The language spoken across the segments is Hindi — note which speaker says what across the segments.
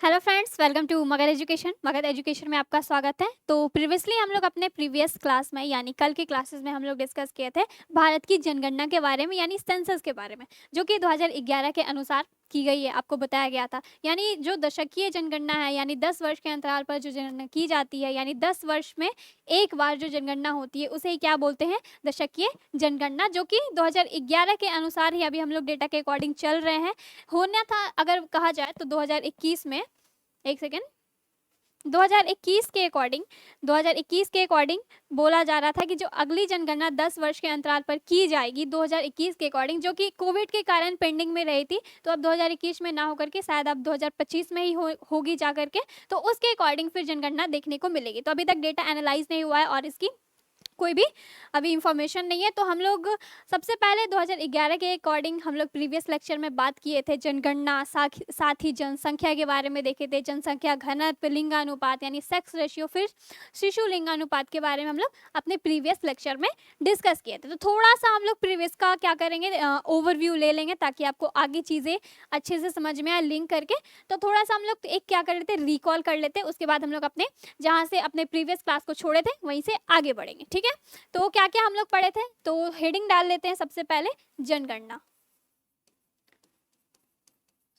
Speaker 1: Hello friends, welcome to Magadh education. Magadh education में आपका स्वागत है। तो प्रीवियसली हम लोग अपने प्रीवियस क्लास में यानी कल की क्लासेस में हम लोग डिस्कस किए थे भारत की जनगणना के बारे में यानी सेंसस के बारे में, जो कि 2011 के अनुसार की गई है, आपको बताया गया था। यानी जो दशकीय जनगणना है यानी 10 वर्ष के अंतराल पर जो जनगणना की जाती है यानी 10 वर्ष में एक बार जो जनगणना होती है उसे ही क्या बोलते हैं, दशकीय जनगणना, जो कि 2011 के अनुसार ही अभी हम लोग डेटा के अकॉर्डिंग चल रहे हैं। होना था अगर कहा जाए तो 2021 में, एक सेकेंड, 2021 के अकॉर्डिंग बोला जा रहा था कि जो अगली जनगणना 10 वर्ष के अंतराल पर की जाएगी 2021 के अकॉर्डिंग, जो कि कोविड के कारण पेंडिंग में रही थी, तो अब 2021 में ना होकर के शायद अब 2025 में ही होगी जा करके, तो उसके अकॉर्डिंग फिर जनगणना देखने को मिलेगी। तो अभी तक डेटा एनालाइज नहीं हुआ है और इसकी कोई भी अभी इंफॉर्मेशन नहीं है। तो हम लोग सबसे पहले 2011 के अकॉर्डिंग हम लोग प्रीवियस लेक्चर में बात किए थे जनगणना, साथ ही जनसंख्या के बारे में देखे थे, जनसंख्या घनत्व, लिंगानुपात यानी सेक्स रेशियो, फिर शिशु लिंगानुपात के बारे में हम लोग अपने प्रीवियस लेक्चर में डिस्कस किए थे। तो थोड़ा सा हम लोग प्रीवियस का क्या करेंगे, ओवरव्यू ले लेंगे ताकि आपको आगे चीज़ें अच्छे से समझ में आए लिंक करके। तो थोड़ा सा हम लोग एक क्या कर लेते, रिकॉल कर लेते, उसके बाद हम लोग अपने जहाँ से अपने प्रीवियस क्लास को छोड़े थे वहीं से आगे बढ़ेंगे। ठीक है, तो क्या क्या हम लोग पढ़े थे, तो हेडिंग डाल लेते हैं सबसे पहले, जनगणना।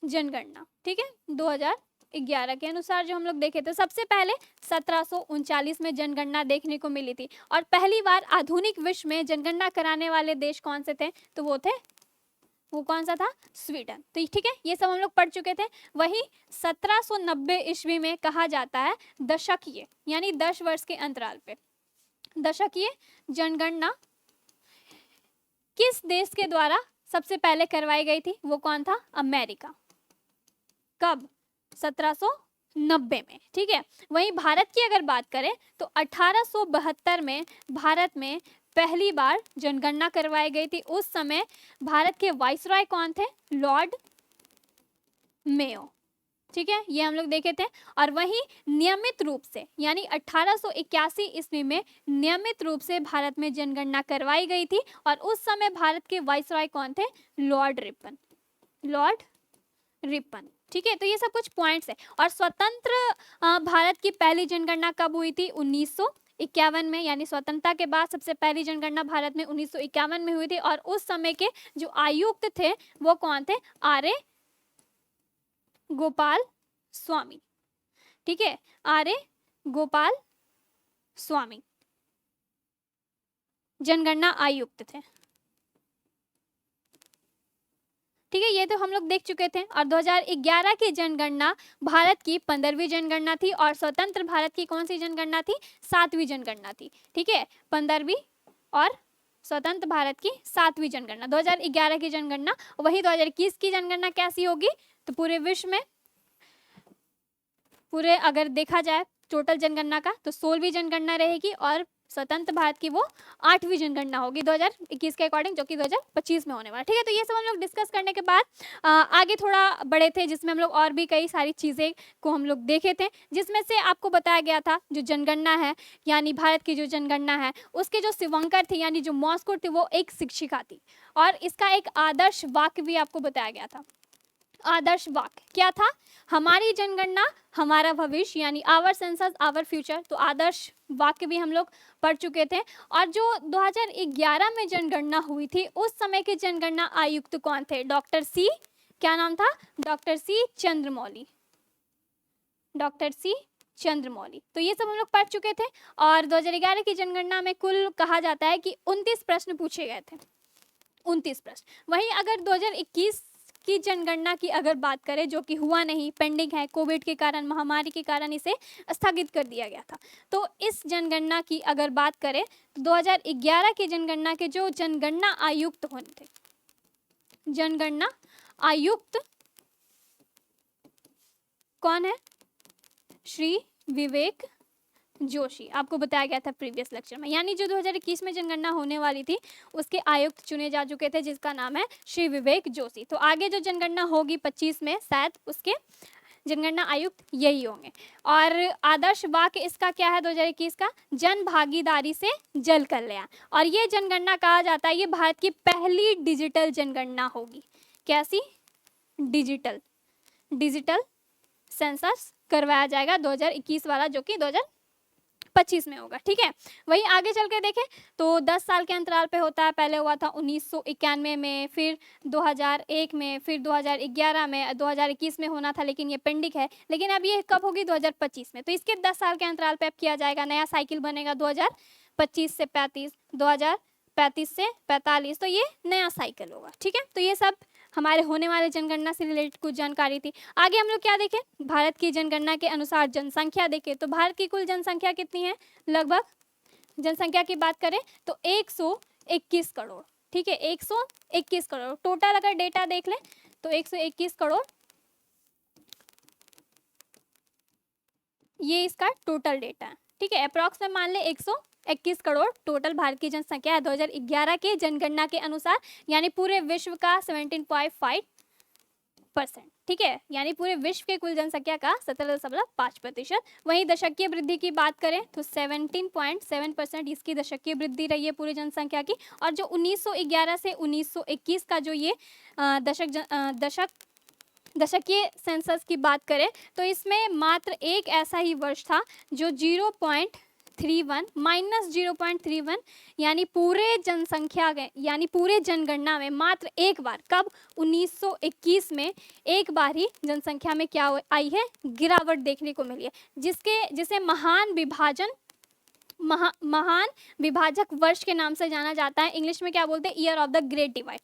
Speaker 1: जनगणना, ठीक है, 2011 के अनुसार जो हम लोग देखे थे, सबसे पहले 1739 में जनगणना देखने को मिली थी। और पहली बार आधुनिक विश्व में जनगणना कराने वाले देश कौन से थे, तो वो कौन सा था, स्वीडन। तो ठीक है, ये सब हम लोग पढ़ चुके थे। वही 1790 ईस्वी में कहा जाता है दशकीय यानी 10 वर्ष के अंतराल पे दशकीय जनगणना किस देश के द्वारा सबसे पहले करवाई गई थी, वो कौन था, अमेरिका। कब, 1790 में। ठीक है, वहीं भारत की अगर बात करें तो 1872 में भारत में पहली बार जनगणना करवाई गई थी। उस समय भारत के वाइसरॉय कौन थे, लॉर्ड मेयो। ठीक है, ये हम लोग देखे थे। और वहीं नियमित रूप से यानी 1881 ईस्वी में नियमित रूप से भारत में जनगणना करवाई गई थी और उस समय भारत के वाइसरॉय कौन थे, लॉर्ड रिपन। ठीक है, तो ये सब कुछ पॉइंट्स है। और स्वतंत्र भारत की पहली जनगणना कब हुई थी, 1951 में, यानी स्वतंत्रता के बाद सबसे पहली जनगणना भारत में 1951 में हुई थी। और उस समय के जो आयुक्त थे वो कौन थे, आर्य गोपाल स्वामी। ठीक है, आर्य गोपाल स्वामी जनगणना आयुक्त थे। ठीक है, ये तो हम लोग देख चुके थे। और 2011 की जनगणना भारत की 15वीं जनगणना थी और स्वतंत्र भारत की कौन सी जनगणना थी, 7वीं जनगणना थी। ठीक है, 15वीं और स्वतंत्र भारत की 7वीं जनगणना। 2011 की जनगणना, वही 2021 की जनगणना कैसी होगी, तो पूरे विश्व में, पूरे अगर देखा जाए टोटल जनगणना का, तो 16वीं जनगणना रहेगी और स्वतंत्र भारत की वो 8वीं जनगणना होगी 2021 के अकॉर्डिंग, जो कि 2025 में होने वाला। ठीक है, तो ये सब हम लोग डिस्कस करने के बाद आगे थोड़ा बड़े थे, जिसमें हम लोग और भी कई सारी चीज़ें को हम लोग देखे थे, जिसमें से आपको बताया गया था जो जनगणना है यानी भारत की जो जनगणना है उसके जो शिवंकर थी यानी जो मॉस्को थी वो एक शिक्षिका थी। और इसका एक आदर्श वाक्य भी आपको बताया गया था। आदर्श वाक्य क्या था, हमारी जनगणना हमारा भविष्य यानी आवर सेंसस आवर फ्यूचर। तो आदर्श वाक्य भी हम लोग पढ़ चुके थे। और जो 2011 में जनगणना हुई थी उस समय के जनगणना आयुक्त कौन थे, डॉक्टर सी, क्या नाम था, doctor C Chandramouli. Doctor C Chandramouli. तो ये सब हम लोग पढ़ चुके थे। और 2011 की जनगणना में कुल कहा जाता है कि 29 प्रश्न पूछे गए थे, 29 प्रश्न। वहीं अगर 2021 की जनगणना की अगर बात करें, जो कि हुआ नहीं, पेंडिंग है, कोविड के कारण, महामारी के कारण इसे स्थगित कर दिया गया था। तो इस जनगणना की अगर बात करें तो 2011 की जनगणना के जो जनगणना आयुक्त होने थे, जनगणना आयुक्त कौन है, श्री विवेक जोशी। आपको बताया गया था प्रीवियस लेक्चर में। यानी जो 2021 में जनगणना होने वाली थी उसके आयुक्त चुने जा चुके थे, जिसका नाम है श्री विवेक जोशी। तो आगे जो जनगणना होगी 25 में, शायद उसके जनगणना आयुक्त यही होंगे। और आदर्श वाक्य इसका क्या है 2021 का, जन भागीदारी से जल कल्याण। और ये जनगणना कहा जाता है ये भारत की पहली डिजिटल जनगणना होगी। कैसी, डिजिटल सेंसस करवाया जाएगा 2021 वाला, जो कि 2025 में होगा। ठीक है, वही आगे चल के देखें तो 10 साल के अंतराल पे होता है। पहले हुआ था 1991 में, फिर 2001 में, फिर 2011 में, 2021 में होना था लेकिन ये पेंडिंग है। लेकिन अब ये कब होगी? 2025 में। तो इसके 10 साल के अंतराल पे अब किया जाएगा, नया साइकिल बनेगा 2025 से 35, 2035 से 45, तो ये नया साइकिल होगा। ठीक है, तो ये सब हमारे होने वाले जनगणना से रिलेटेड कुछ जानकारी थी। आगे हम लोग क्या देखें? भारत की जनगणना के अनुसार जनसंख्या देखें तो भारत की कुल जनसंख्या कितनी है? लगभग, जनसंख्या की बात करें तो 121 करोड़। ठीक है, 121 करोड़ टोटल। अगर डेटा देख लें तो 121 करोड़ ये इसका टोटल डेटा है। ठीक है, अप्रॉक्स में मान ले 121 करोड़ टोटल भारत की जनसंख्या है 2011 के जनगणना के अनुसार, यानी पूरे विश्व का 17.5%। ठीक है, यानी पूरे विश्व के कुल जनसंख्या का 17.5%। वहीं दशकीय वृद्धि की बात करें तो 17.7% इसकी दशकीय वृद्धि रही है पूरी जनसंख्या की। और जो 1911 से 1921 का जो ये दशकीय सेंसस की बात करें तो इसमें मात्र एक ऐसा ही वर्ष था जो 0.31 यानी पूरे जनसंख्या यानी पूरे जनगणना में मात्र एक बार, कब? 1921 में एक बार ही जनसंख्या में क्या आई है? गिरावट देखने को मिली है, जिसे महान विभाजक वर्ष के नाम से जाना जाता है। इंग्लिश में क्या बोलते हैं? Year of the great divide.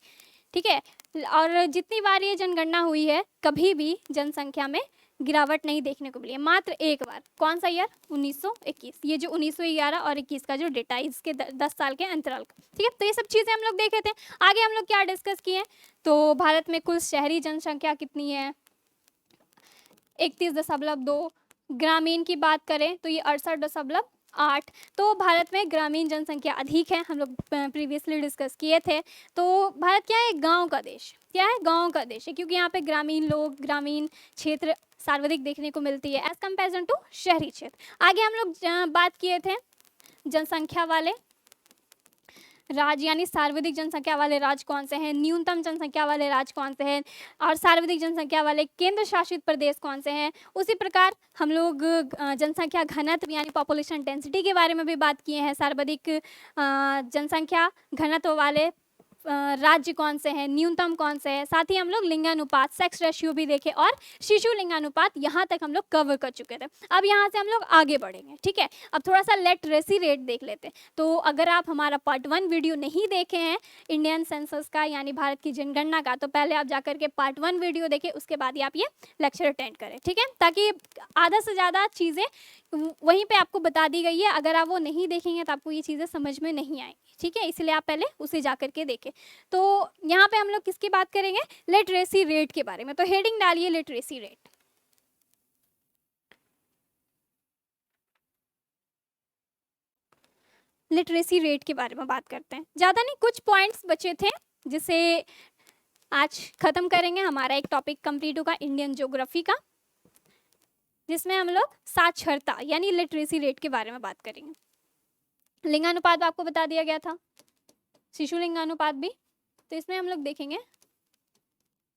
Speaker 1: ठीक है, और जितनी बार ये जनगणना हुई है कभी भी जनसंख्या में गिरावट नहीं देखने को मिली है, मात्र एक बार। कौन सा ईयर? 1921। ये जो 1911 और 21 का जो डेटा है इसके 10 साल के अंतराल का। ठीक है, तो ये सब चीज़ें हम लोग देखे थे। आगे हम लोग क्या डिस्कस किए? तो भारत में कुल शहरी जनसंख्या कितनी है? 31.2। ग्रामीण की बात करें तो ये 68.8। तो भारत में ग्रामीण जनसंख्या अधिक है, हम लोग प्रीवियसली डिस्कस किए थे। तो भारत क्या है? गांव का देश। क्या है? गांव का देश है, क्योंकि यहाँ पे ग्रामीण लोग, ग्रामीण क्षेत्र सर्वाधिक देखने को मिलती है एज कंपेरिजन टू शहरी क्षेत्र। आगे हम लोग बात किए थे जनसंख्या वाले राज्य, यानी सर्वाधिक जनसंख्या वाले राज्य कौन से हैं, न्यूनतम जनसंख्या वाले राज्य कौन से हैं, और सर्वाधिक जनसंख्या वाले केंद्र शासित प्रदेश कौन से हैं। उसी प्रकार हम लोग जनसंख्या घनत्व यानी पॉपुलेशन डेंसिटी के बारे में भी बात किए हैं। सर्वाधिक जनसंख्या घनत्व वाले राज्य कौन से हैं, न्यूनतम कौन से हैं। साथ ही हम लोग लिंगानुपात, सेक्स रेशियो भी देखे, और शिशु लिंगानुपात, यहाँ तक हम लोग कवर कर चुके थे। अब यहाँ से हम लोग आगे बढ़ेंगे। ठीक है, अब थोड़ा सा लिटरेसी रेट देख लेते हैं। तो अगर आप हमारा पार्ट 1 वीडियो नहीं देखे हैं इंडियन सेंसस का यानी भारत की जनगणना का, तो पहले आप जाकर के पार्ट 1 वीडियो देखें, उसके बाद ही आप ये लेक्चर अटेंड करें। ठीक है, ताकि आधा से ज़्यादा चीज़ें वहीं पे आपको बता दी गई है। अगर आप वो नहीं देखेंगे तो आपको ये चीज़ें समझ में नहीं आएंगी। ठीक है, इसलिए आप पहले उसे जा करके देखें। तो यहाँ पे हम लोग किसकी बात करेंगे? लिटरेसी रेट के बारे में। तो हेडिंग डालिए लिटरेसी रेट। लिटरेसी रेट के बारे में बात करते हैं। ज़्यादा नहीं, कुछ पॉइंट्स बचे थे जिसे आज खत्म करेंगे। हमारा एक टॉपिक कंप्लीट होगा इंडियन ज्योग्राफी का, जिसमें हम लोग साक्षरता यानी लिटरेसी रेट के बारे में बात करेंगे। लिंगानुपात आपको बता दिया गया था, शिशु लिंगानुपात भी। तो इसमें हम लोग देखेंगे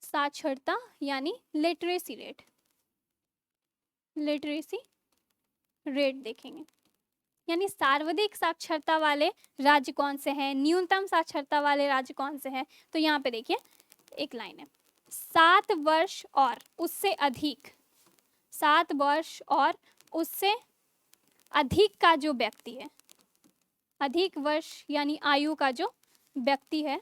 Speaker 1: साक्षरता यानी लिटरेसी रेट। लिटरेसी रेट देखेंगे, यानी सर्वाधिक साक्षरता वाले राज्य कौन से हैं, न्यूनतम साक्षरता वाले राज्य कौन से हैं। तो यहाँ पे देखिए एक लाइन है, 7 वर्ष और उससे अधिक, 7 वर्ष और उससे अधिक का जो व्यक्ति है, अधिक वर्ष यानी आयु का जो व्यक्ति है,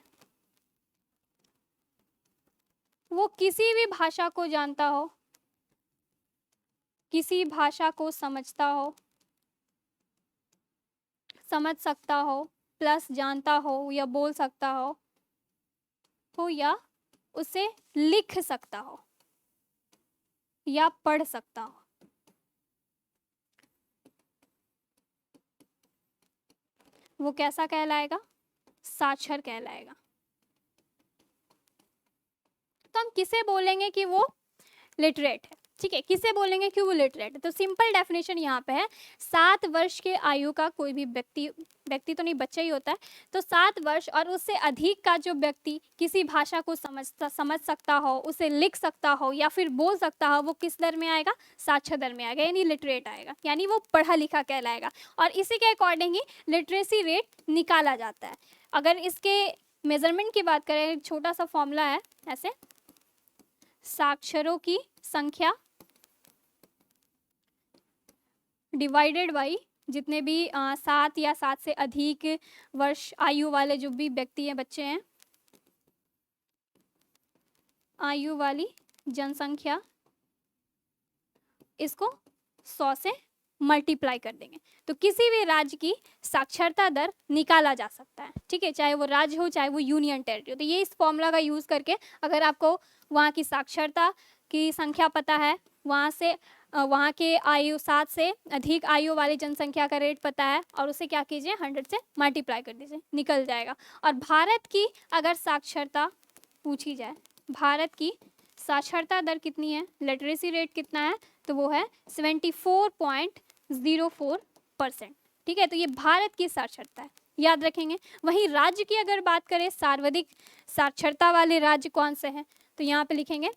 Speaker 1: वो किसी भी भाषा को जानता हो, किसी भाषा को समझता हो, समझ सकता हो, प्लस जानता हो या बोल सकता हो या उसे लिख सकता हो या पढ़ सकता हो, वो कैसा कहलाएगा? साक्षर कहलाएगा। तो हम किसे बोलेंगे कि वो लिटरेट है? ठीक है, किसे बोलेंगे कि वो लिटरेट है? तो सिंपल डेफिनेशन यहाँ पे है, 7 वर्ष के आयु का कोई भी व्यक्ति तो नहीं, बच्चा ही होता है, तो 7 वर्ष और उससे अधिक का जो व्यक्ति किसी भाषा को समझ सकता हो, उसे लिख सकता हो या फिर बोल सकता हो, वो किस दर में आएगा? साक्षर दर में आएगा, यानी लिटरेट आएगा, यानी वो पढ़ा लिखा कहलाएगा। और इसी के अकॉर्डिंग ही लिटरेसी रेट निकाला जाता है। अगर इसके मेजरमेंट की बात करें, छोटा सा फॉर्मूला है ऐसे, साक्षरों की संख्या डिवाइडेड बाई जितने भी 7 या 7 से अधिक वर्ष आयु वाले जो भी व्यक्ति हैं, बच्चे हैं, आयु वाली जनसंख्या, इसको 100 से मल्टीप्लाई कर देंगे तो किसी भी राज्य की साक्षरता दर निकाला जा सकता है। ठीक है, चाहे वो राज्य हो चाहे वो यूनियन टेरिटरी हो। तो ये इस फॉर्मूला का यूज करके अगर आपको वहाँ की साक्षरता की संख्या पता है, वहाँ के आयु 7 से अधिक आयु वाली जनसंख्या का रेट पता है, और उसे क्या कीजिए 100 से मल्टीप्लाई कर दीजिए, निकल जाएगा। और भारत की अगर साक्षरता पूछी जाए, भारत की साक्षरता दर कितनी है, लिटरेसी रेट कितना है, तो वो है 74.04%। ठीक है, तो ये भारत की साक्षरता है, याद रखेंगे। वहीं राज्य की अगर बात करें, सर्वाधिक साक्षरता वाले राज्य कौन से हैं, तो यहाँ पे लिखेंगे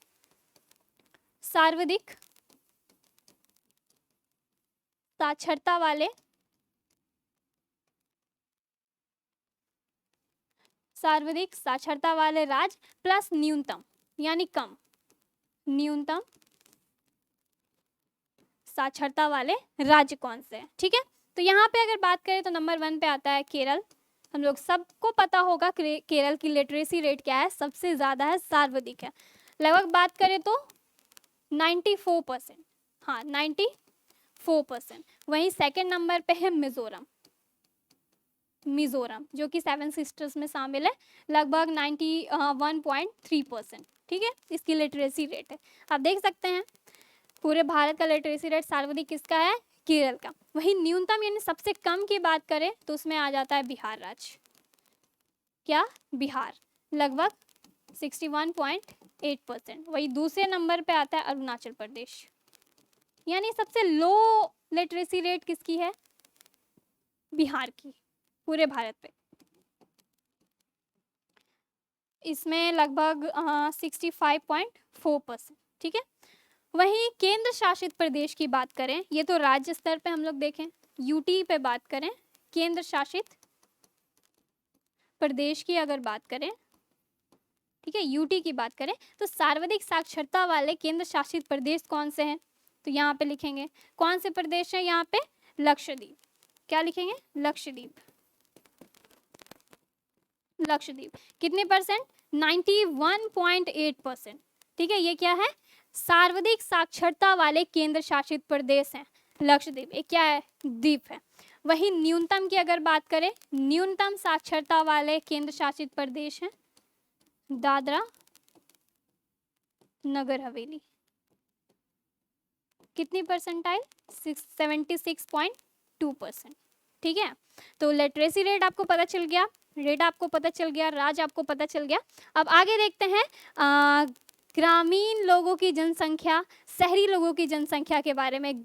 Speaker 1: सर्वाधिक साक्षरता वाले राज्य प्लस न्यूनतम यानी कम, न्यूनतम साक्षरता वाले राज्य कौन से हैं। ठीक है, तो यहाँ पे अगर बात करें तो नंबर 1 पे आता है केरल। हम लोग सबको पता होगा केरल की लिटरेसी रेट क्या है, सबसे ज़्यादा है, सर्वाधिक है, लगभग बात करें तो 94%, हाँ 94%। वहीं सेकंड नंबर पे है मिजोरम, जो कि 7 सिस्टर्स में शामिल है, लगभग 91.3%। ठीक है, इसकी लिटरेसी रेट है। आप देख सकते हैं पूरे भारत का लिटरेसी रेट सर्वाधिक किसका है, केरल का। वहीं न्यूनतम यानी सबसे कम की बात करें तो उसमें आ जाता है बिहार राज्य। क्या, बिहार, लगभग 61.8%। वही दूसरे नंबर पे आता है अरुणाचल प्रदेश, यानी सबसे लो लिटरेसी रेट किसकी है, बिहार की, पूरे भारत पे। इसमें लगभग 65.4%। ठीक है, वहीं केंद्र शासित प्रदेश की बात करें, ये तो राज्य स्तर पे हम लोग देखें, यूटी पे बात करें, केंद्र शासित प्रदेश की अगर बात करें, ठीक है, यूटी की बात करें, तो सर्वाधिक साक्षरता वाले केंद्र शासित प्रदेश कौन से हैं, तो यहाँ पे लिखेंगे कौन से प्रदेश हैं, यहाँ पे लक्षद्वीप। क्या लिखेंगे, लक्षद्वीप। कितने परसेंट, 91.8%। ठीक है, ये क्या है, सर्वाधिक साक्षरता वाले केंद्र शासित प्रदेश हैं लक्षद्वीप, एक क्या है, द्वीप है। वहीं न्यूनतम की अगर बात करें, न्यूनतम साक्षरता वाले केंद्र शासित प्रदेश हैं दादरा नगर हवेली। कितनी परसेंटाइल, 76.2%। ठीक है, तो लिटरेसी रेट आपको पता चल गया, राज्य आपको पता चल गया। अब आगे देखते हैं ग्रामीण लोगों की जनसंख्या, शहरी लोगों की जनसंख्या के बारे में,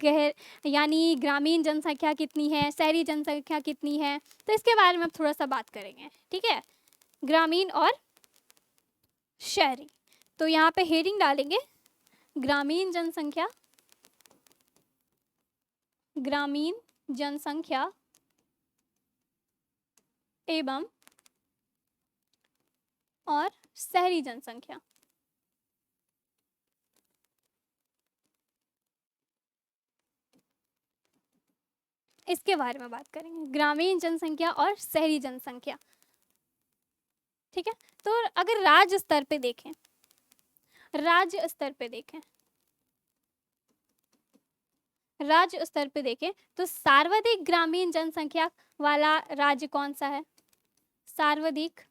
Speaker 1: यानी ग्रामीण जनसंख्या कितनी है, शहरी जनसंख्या कितनी है, तो इसके बारे में अब थोड़ा सा बात करेंगे। ठीक है, ग्रामीण और शहरी, तो यहाँ पे हेडिंग डालेंगे ग्रामीण जनसंख्या एवं और शहरी जनसंख्या। इसके बारे में बात करेंगे, ग्रामीण जनसंख्या और शहरी जनसंख्या। ठीक है, तो अगर राज्य स्तर पे देखें, तो सर्वाधिक ग्रामीण जनसंख्या वाला राज्य कौन सा है, सर्वाधिक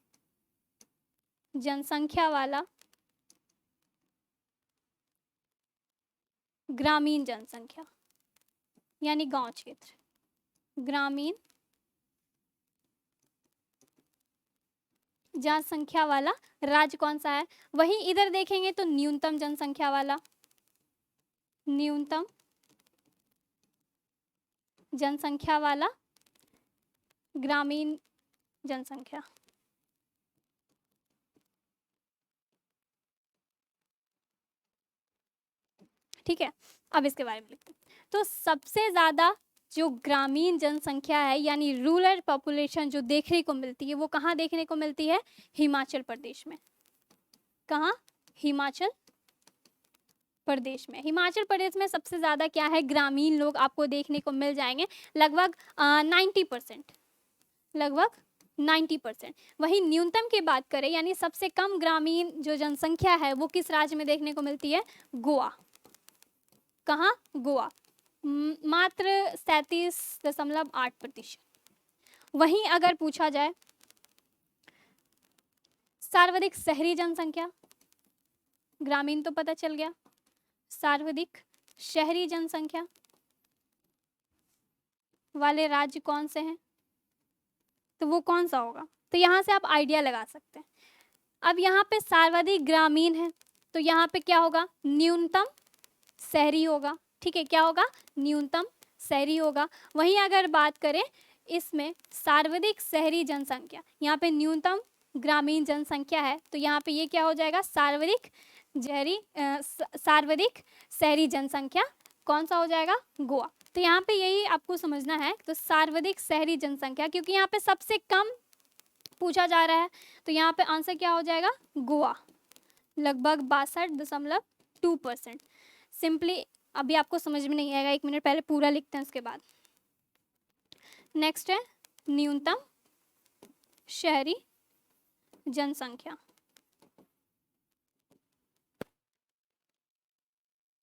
Speaker 1: जनसंख्या वाला ग्रामीण जनसंख्या यानी गांव क्षेत्र, ग्रामीण जनसंख्या वाला राज्य कौन सा है। वहीं इधर देखेंगे तो न्यूनतम जनसंख्या वाला, न्यूनतम जनसंख्या वाला ग्रामीण जनसंख्या। ठीक है, अब इसके बारे में लिखते हैं। तो सबसे ज्यादा जो ग्रामीण जनसंख्या है यानी रूरल पॉपुलेशन जो देखने को मिलती है वो कहाँ देखने को मिलती है? हिमाचल प्रदेश में। कहाँ? हिमाचल प्रदेश में। हिमाचल प्रदेश में सबसे ज्यादा क्या है? ग्रामीण लोग आपको देखने को मिल जाएंगे, लगभग 90%, लगभग 90%। वहीं न्यूनतम की बात करें यानी सबसे कम ग्रामीण जो जनसंख्या है वो किस राज्य में देखने को मिलती है? गोवा। कहाँ? गोवा, मात्र 37.8%। वहीं अगर पूछा जाए सर्वाधिक शहरी जनसंख्या, ग्रामीण तो पता चल गया, सर्वाधिक शहरी जनसंख्या वाले राज्य कौन से हैं? तो वो कौन सा होगा? तो यहाँ से आप आइडिया लगा सकते हैं। अब यहाँ पे सर्वाधिक ग्रामीण है तो यहाँ पे क्या होगा? न्यूनतम शहरी होगा। ठीक है, क्या होगा? न्यूनतम शहरी होगा। वहीं अगर बात करें इसमें सर्वाधिक शहरी जनसंख्या, यहाँ पे न्यूनतम ग्रामीण जनसंख्या है तो यहाँ पे ये क्या हो जाएगा? सर्वाधिक शहरी जनसंख्या कौन सा हो जाएगा? गोवा। तो यहाँ पे यही आपको समझना है। तो सर्वाधिक शहरी जनसंख्या, क्योंकि यहाँ पे सबसे कम पूछा जा रहा है तो यहाँ पे आंसर क्या हो जाएगा? गोवा, लगभग 62.2%। सिंपली अभी आपको समझ में नहीं आएगा, 1 मिनट पहले पूरा लिखते हैं उसके बाद। नेक्स्ट है न्यूनतम शहरी जनसंख्या,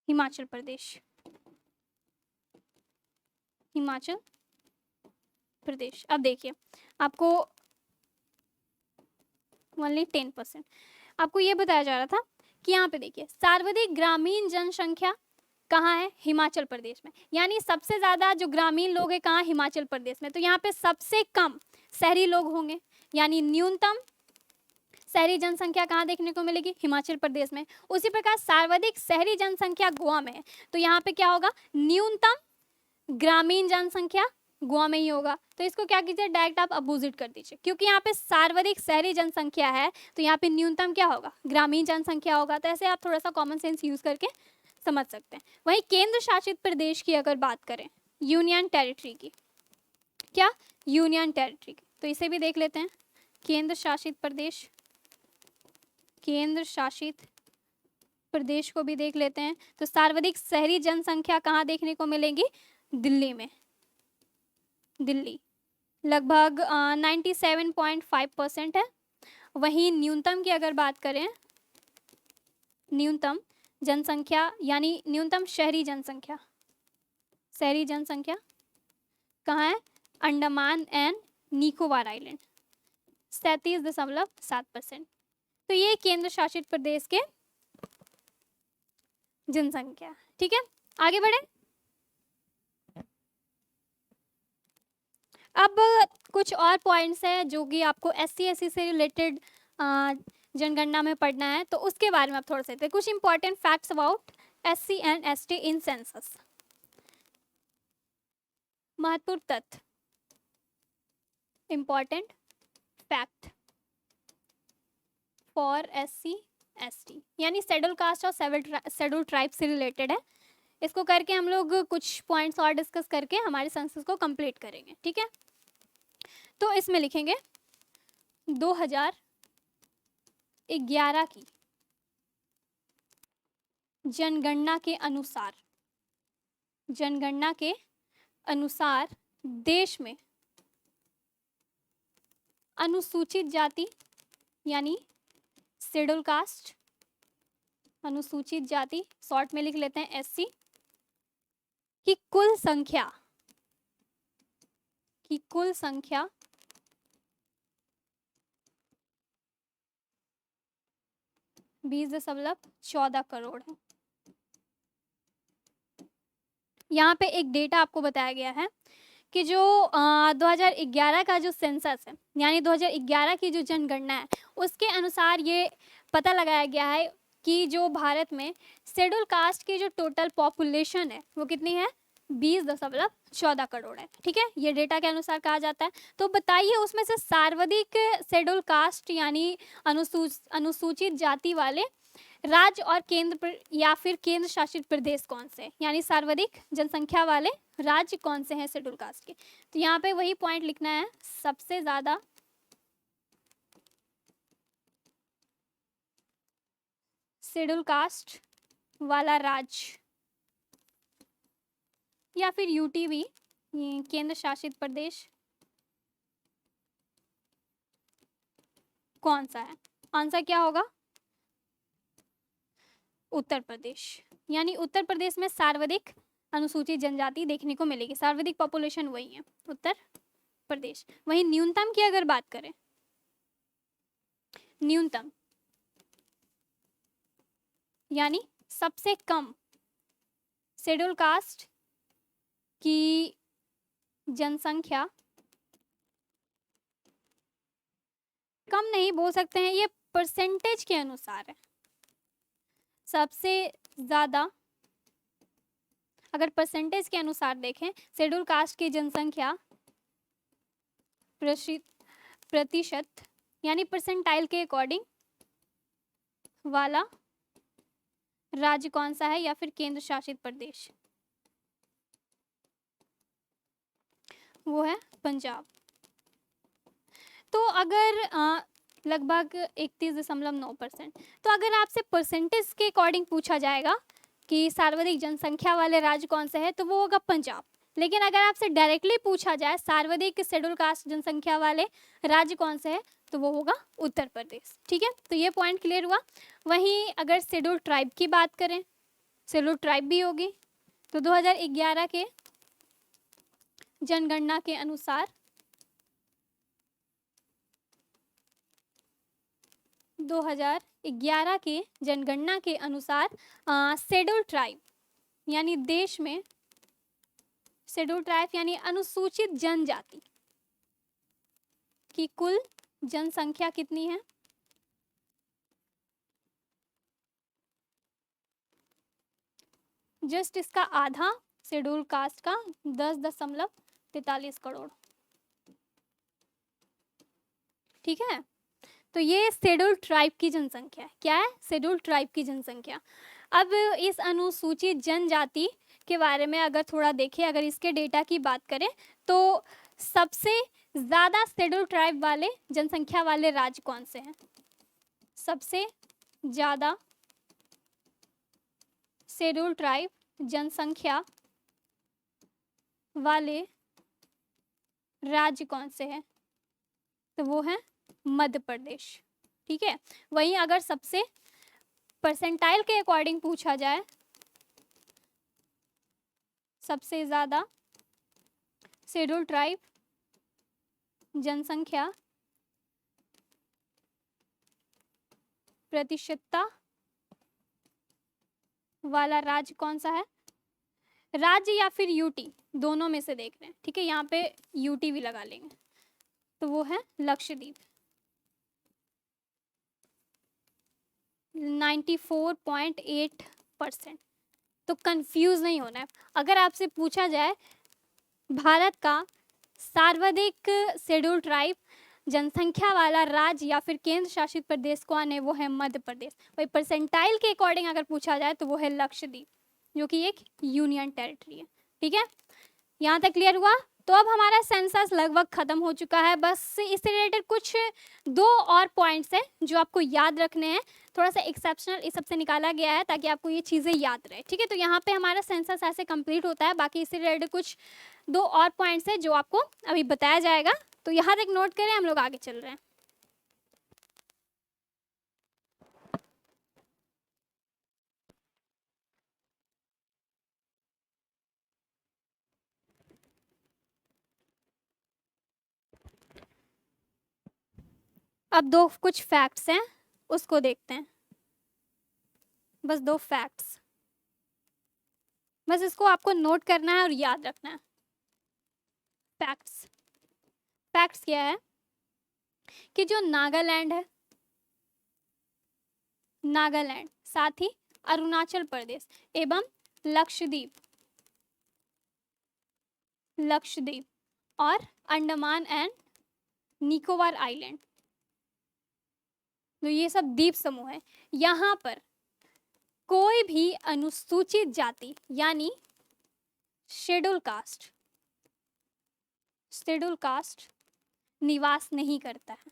Speaker 1: हिमाचल प्रदेश। हिमाचल प्रदेश। अब देखिए आपको ओनली 10%। आपको ये बताया जा रहा था कि यहाँ पे देखिए सर्वाधिक ग्रामीण जनसंख्या कहाँ है? हिमाचल प्रदेश में। यानी सबसे ज्यादा जो ग्रामीण लोग हैं कहाँ? हिमाचल प्रदेश में। तो यहाँ पे सबसे कम शहरी लोग होंगे, यानी न्यूनतम शहरी जनसंख्या कहाँ देखने को मिलेगी? हिमाचल प्रदेश में। उसी प्रकार सर्वाधिक शहरी जनसंख्या गोवा में है तो यहाँ पे क्या होगा? न्यूनतम ग्रामीण जनसंख्या गोवा में ही होगा। तो इसको क्या कीजिए? डायरेक्ट आप अपोजिट कर दीजिए, क्योंकि यहाँ पे सर्वाधिक शहरी जनसंख्या है तो यहाँ पे न्यूनतम क्या होगा? ग्रामीण जनसंख्या होगा। तो ऐसे आप थोड़ा सा कॉमन सेंस यूज करके समझ सकते हैं। वहीं केंद्र शासित प्रदेश की अगर बात करें, यूनियन टेरिटरी की, क्या? यूनियन टेरिटरी की, तो इसे भी देख लेते हैं। केंद्र शासित प्रदेश, केंद्र शासित प्रदेश को भी देख लेते हैं। तो सर्वाधिक शहरी जनसंख्या कहाँ देखने को मिलेगी? दिल्ली में। दिल्ली लगभग 97.5% है। वहीं न्यूनतम की अगर बात करें, न्यूनतम जनसंख्या यानी न्यूनतम शहरी जनसंख्या, शहरी जनसंख्या कहाँ है? Andaman and Nicobar island, 37.7%। तो ये केंद्र शासित प्रदेश के जनसंख्या। ठीक है, आगे बढ़े। अब कुछ और पॉइंट्स है जो कि आपको SC/ST से रिलेटेड जनगणना में पढ़ना है, तो उसके बारे में आप थोड़ा सा कुछ important facts about SC and ST in census. महत्वपूर्ण तथ्य, इंपॉर्टेंट फैक्ट फॉर SC/ST यानी शेड्यूल कास्ट और शेड्यूल ट्राइब से रिलेटेड है। इसको करके हम लोग कुछ पॉइंट्स और डिस्कस करके हमारे सेंसस को कंप्लीट करेंगे। ठीक है, तो इसमें लिखेंगे 2011 की जनगणना के अनुसार, जनगणना के अनुसार देश में अनुसूचित जाति यानी शेड्यूल कास्ट, अनुसूचित जाति शॉर्ट में लिख लेते हैं SC, की कुल संख्या, की कुल संख्या 20.14 करोड़ है। यहाँ पे एक डेटा आपको बताया गया है कि जो 2011 का जो सेंसस है यानी 2011 की जो जनगणना है उसके अनुसार ये पता लगाया गया है कि जो भारत में शेड्यूल कास्ट की जो टोटल पॉपुलेशन है वो कितनी है, 20.14 करोड़ है। ठीक है, ये डेटा के अनुसार कहा जाता है। तो बताइए उसमें से सर्वाधिक शेड्यूल कास्ट यानी अनुसूचित जाति वाले राज्य और या फिर केंद्र शासित प्रदेश कौन से, यानी सर्वाधिक जनसंख्या वाले राज्य कौन से हैं शेड्यूल कास्ट के। तो यहाँ पे वही पॉइंट लिखना है, सबसे ज्यादा शेड्यूल कास्ट वाला राज्य या फिर यूटीवी केंद्र शासित प्रदेश कौन सा है। आंसर क्या होगा, उत्तर प्रदेश। यानी उत्तर प्रदेश में सर्वाधिक अनुसूचित जनजाति देखने को मिलेगी, सर्वाधिक पॉपुलेशन वही है उत्तर प्रदेश। वहीं न्यूनतम की अगर बात करें, न्यूनतम यानी सबसे कम शेड्यूल कास्ट की जनसंख्या, कम नहीं बोल सकते हैं, ये परसेंटेज के अनुसार है। सबसे ज्यादा अगर परसेंटेज के अनुसार देखें, शेड्यूल कास्ट की जनसंख्या प्रतिशत यानी परसेंटाइल के अकॉर्डिंग वाला राज्य कौन सा है या फिर केंद्र शासित प्रदेश, वो है पंजाब। तो अगर लगभग 31.9%, तो अगर आपसे परसेंटेज के अकॉर्डिंग पूछा जाएगा कि सर्वाधिक जनसंख्या वाले राज्य कौन से हैं, तो वो होगा पंजाब। लेकिन अगर आपसे डायरेक्टली पूछा जाए सर्वाधिक शेड्यूल कास्ट जनसंख्या वाले राज्य कौन से हैं, तो वो होगा उत्तर प्रदेश। ठीक है, तो ये पॉइंट क्लियर हुआ। वहीं अगर शेड्यूल ट्राइब की बात करें, शेड्यूल ट्राइब भी होगी, तो 2011 के जनगणना के अनुसार 2011 के जनगणना के अनुसार शेड्यूल ट्राइब यानी देश में शेड्यूल ट्राइब यानी अनुसूचित जनजाति की कुल जनसंख्या कितनी है, जस्ट इसका आधा शेड्यूल कास्ट का 10.43 करोड़। ठीक है, तो ये शेड्यूल ट्राइब की जनसंख्या है। क्या है, शेड्यूल ट्राइब की जनसंख्या। अब इस अनुसूचित जनजाति के बारे में अगर थोड़ा देखें, अगर इसके डेटा की बात करें, तो सबसे ज्यादा शेड्यूल ट्राइब वाले जनसंख्या वाले राज्य कौन से हैं, सबसे ज्यादा शेड्यूल ट्राइब जनसंख्या वाले राज्य कौन से हैं, तो वो है मध्य प्रदेश। ठीक है, वहीं अगर सबसे परसेंटाइल के अकॉर्डिंग पूछा जाए, सबसे ज्यादा शेड्यूल ट्राइब जनसंख्या प्रतिशतता वाला राज्य कौन सा है, राज्य या फिर यूटी, दोनों में से देख रहे हैं। ठीक है, यहाँ पे यूटी भी लगा लेंगे, तो वो है लक्षद्वीप। 94.8%। तो कंफ्यूज नहीं होना है। अगर आपसे पूछा जाए भारत का सर्वाधिक शेड्यूल ट्राइब जनसंख्या वाला राज्य या फिर केंद्र शासित प्रदेश कौन है, वो है मध्य प्रदेश। वही परसेंटाइल के अकॉर्डिंग अगर पूछा जाए तो वो है लक्षद्वीप, जो कि एक यूनियन टेरिटरी है। ठीक है, यहाँ तक क्लियर हुआ। तो अब हमारा सेंसस लगभग खत्म हो चुका है। बस इससे रिलेटेड कुछ 2 और पॉइंट्स हैं जो आपको याद रखने हैं। थोड़ा सा एक्सेप्शनल इस सबसे निकाला गया है ताकि आपको ये चीज़ें याद रहे। ठीक है, तो यहाँ पे हमारा सेंसस ऐसे कंप्लीट होता है। बाकी इससे रिलेटेड कुछ 2 और पॉइंट्स हैं जो आपको अभी बताया जाएगा, तो यहाँ तक नोट करें, हम लोग आगे चल रहे हैं। अब 2 कुछ फैक्ट्स हैं, उसको देखते हैं। बस 2 फैक्ट्स, बस इसको आपको नोट करना है और याद रखना है। फैक्ट्स, फैक्ट्स क्या है कि जो नागालैंड है, नागालैंड, साथ ही अरुणाचल प्रदेश एवं लक्षद्वीप, लक्षद्वीप और अंडमान एंड निकोबार आइलैंड, तो ये सब द्वीप समूह है। यहाँ पर कोई भी अनुसूचित जाति यानी शेड्यूल कास्ट निवास नहीं करता है।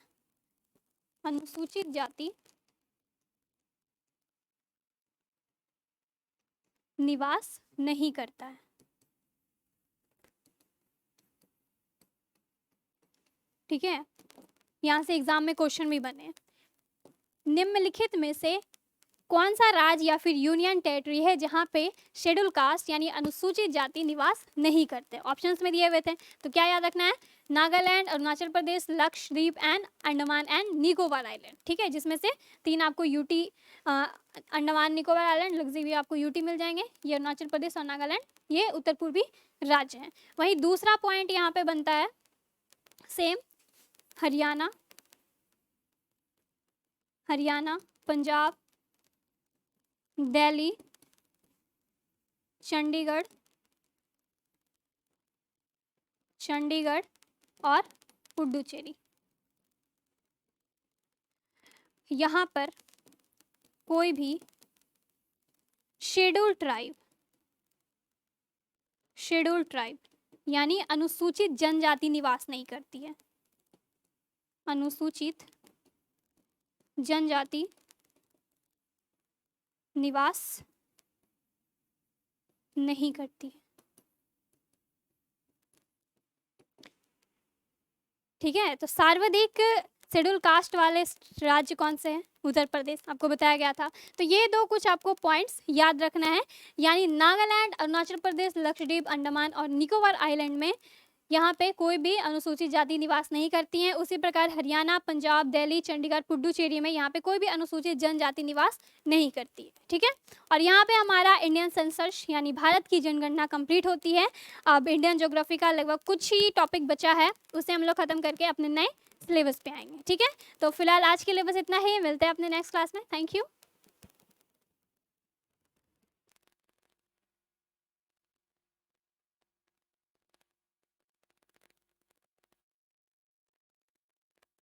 Speaker 1: अनुसूचित जाति निवास नहीं करता है। ठीक है, यहाँ से एग्जाम में क्वेश्चन भी बने। निम्नलिखित में से कौन सा राज्य या फिर यूनियन टेरिटरी है जहाँ पे शेड्यूल कास्ट यानी अनुसूचित जाति निवास नहीं करते? ऑप्शंस में दिए हुए थे, तो क्या याद रखना है? Nagaland, Arunachal Pradesh, Lakshadweep and Andaman and Nicobar island. ठीक है, जिसमें से 3 आपको यूटी, अंडमान निकोबार आइलैंड, लक्षद्वीप आपको यूटी मिल जाएंगे। ये अरुणाचल प्रदेश और नागालैंड ये उत्तर पूर्वी राज्य हैं। वहीं दूसरा पॉइंट यहाँ पे बनता है सेम, हरियाणा, पंजाब, दिल्ली, चंडीगढ़ और पुडुचेरी। यहाँ पर कोई भी शेड्यूल ट्राइब यानी अनुसूचित जनजाति निवास नहीं करती है। अनुसूचित जनजाति निवास नहीं करती। ठीक है, तो सर्वाधिक शेड्यूल कास्ट वाले राज्य कौन से हैं? उत्तर प्रदेश, आपको बताया गया था। तो ये 2 कुछ आपको पॉइंट्स याद रखना है, यानी नागालैंड, अरुणाचल प्रदेश, लक्षद्वीप, अंडमान और निकोबार आइलैंड में यहाँ पे कोई भी अनुसूचित जाति निवास नहीं करती हैं। उसी प्रकार हरियाणा, पंजाब, दिल्ली, चंडीगढ़, पुडुचेरी में यहाँ पे कोई भी अनुसूचित जनजाति निवास नहीं करती है। ठीक है, और यहाँ पे हमारा इंडियन सेंसस यानी भारत की जनगणना कंप्लीट होती है। अब इंडियन ज्योग्राफी का लगभग कुछ ही टॉपिक बचा है, उसे हम लोग खत्म करके अपने नए सिलेबस पे आएंगे। ठीक है, तो फिलहाल आज के लिए बस इतना ही, मिलते हैं अपने नेक्स्ट क्लास में। Thank you.